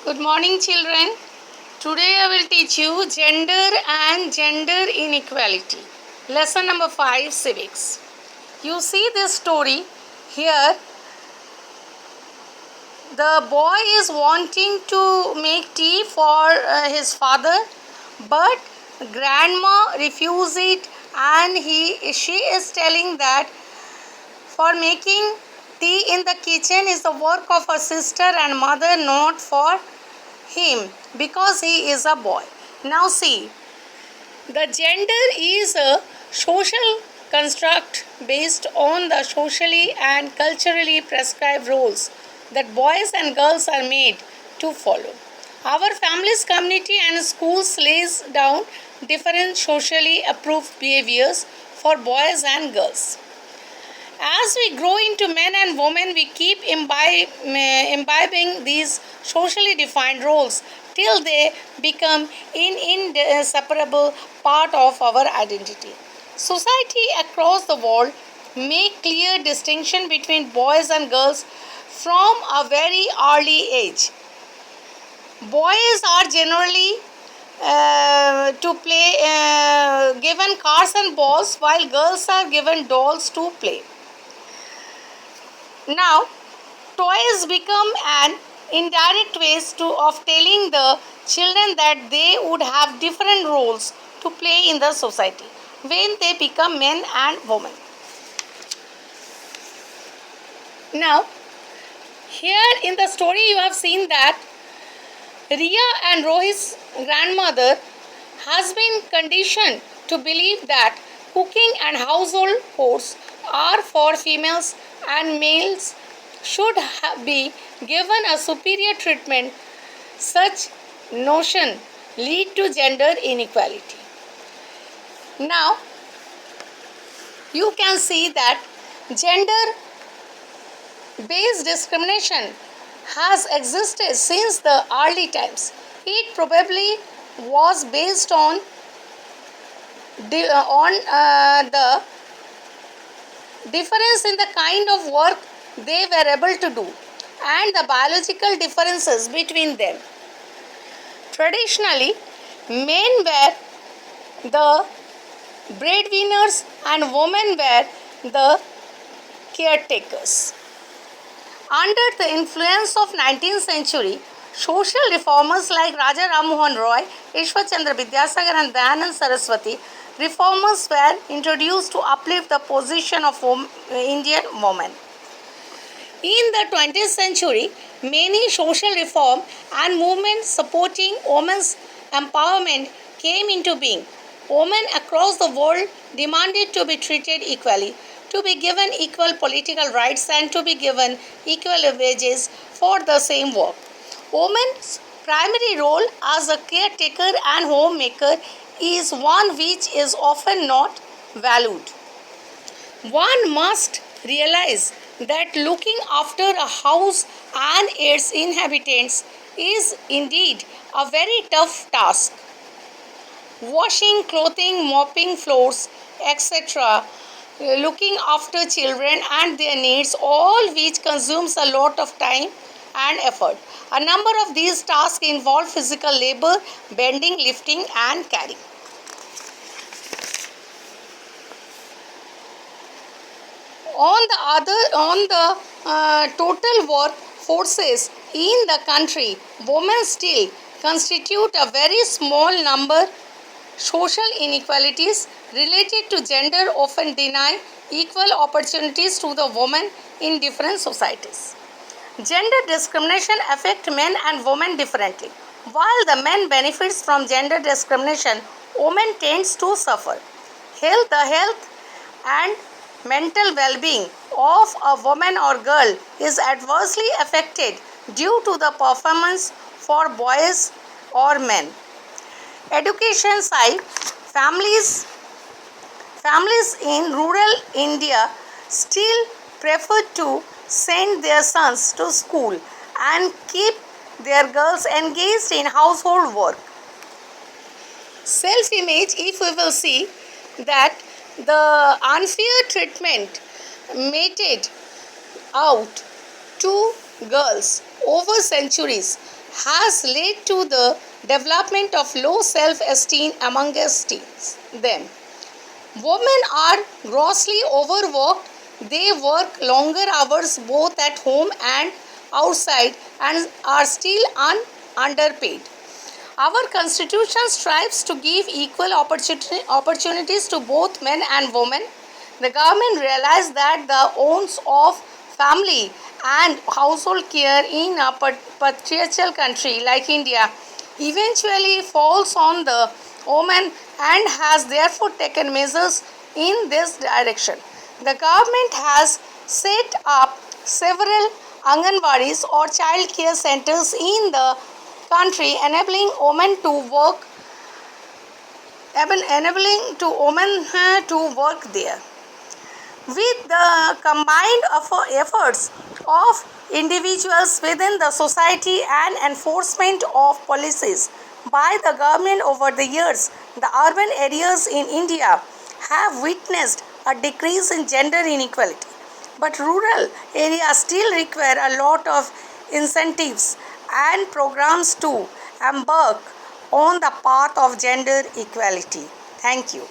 Good morning, children. Today I will teach you gender and gender inequality. Lesson number 5, Civics. You see this story here. The boy is wanting to make tea for his father, but grandma refuses it, and she is telling that for making tea in the kitchen is the work of a sister and mother, not for him, because he is a boy. Now see, the gender is a social construct based on the socially and culturally prescribed roles that boys and girls are made to follow. Our families, community, and schools lays down different socially approved behaviors for boys and girls. As we grow into men and women, we keep imbibing these socially defined roles till they become an inseparable part of our identity. Society across the world make clear distinction between boys and girls from a very early age. Boys are generally to play given cars and balls, while girls are given dolls to play. Now, toys become an indirect ways of telling the children that they would have different roles to play in the society when they become men and women. Now, here in the story you have seen that Ria and Rohit's grandmother has been conditioned to believe that cooking and household chores are for females and males should be given a superior treatment. Such notion lead to gender inequality. Now you can see that gender based discrimination has existed since the early times. It probably was based on the difference in the kind of work they were able to do and the biological differences between them. Traditionally, men were the breadwinners and women were the caretakers. Under the influence of 19th century, social reformers like Raja Ram Mohan Roy, Ishwar Chandra Vidyasagar and Dayanand Saraswati, reformers were introduced to uplift the position of Indian women. In the 20th century, many social reform and movements supporting women's empowerment came into being. Women across the world demanded to be treated equally, to be given equal political rights, and to be given equal wages for the same work. Women's primary role as a caretaker and homemaker is one which is often not valued. One must realize that looking after a house and its inhabitants is indeed a very tough task. Washing clothing, mopping floors, etc., looking after children and their needs, all which consumes a lot of time and effort. A number of these tasks involve physical labor, bending, lifting, and carrying. On the total work forces in the country, women still constitute a very small number. Social inequalities related to gender often deny equal opportunities to the women in different societies. Gender discrimination affects men and women differently. While the men benefits from gender discrimination, women tends to suffer. The health and mental well-being of a woman or girl is adversely affected due to the performance for boys or men. Education side, families in rural India still prefer to send their sons to school and keep their girls engaged in household work. Self image, if we will see that the unfair treatment meted out to girls over centuries has led to the development of low self-esteem amongst them. Women are grossly overworked. They work longer hours both at home and outside and are still underpaid. Our constitution strives to give equal opportunities to both men and women. The government realized that the onus of family and household care in a patriarchal country like India eventually falls on the woman and has therefore taken measures in this direction. The government has set up several Anganwadis or child care centers in the country, enabling to women to work there. With the combined efforts of individuals within the society and enforcement of policies by the government over the years, the urban areas in India have witnessed a decrease in gender inequality. But rural areas still require a lot of incentives and programs to embark on the path of gender equality. Thank you.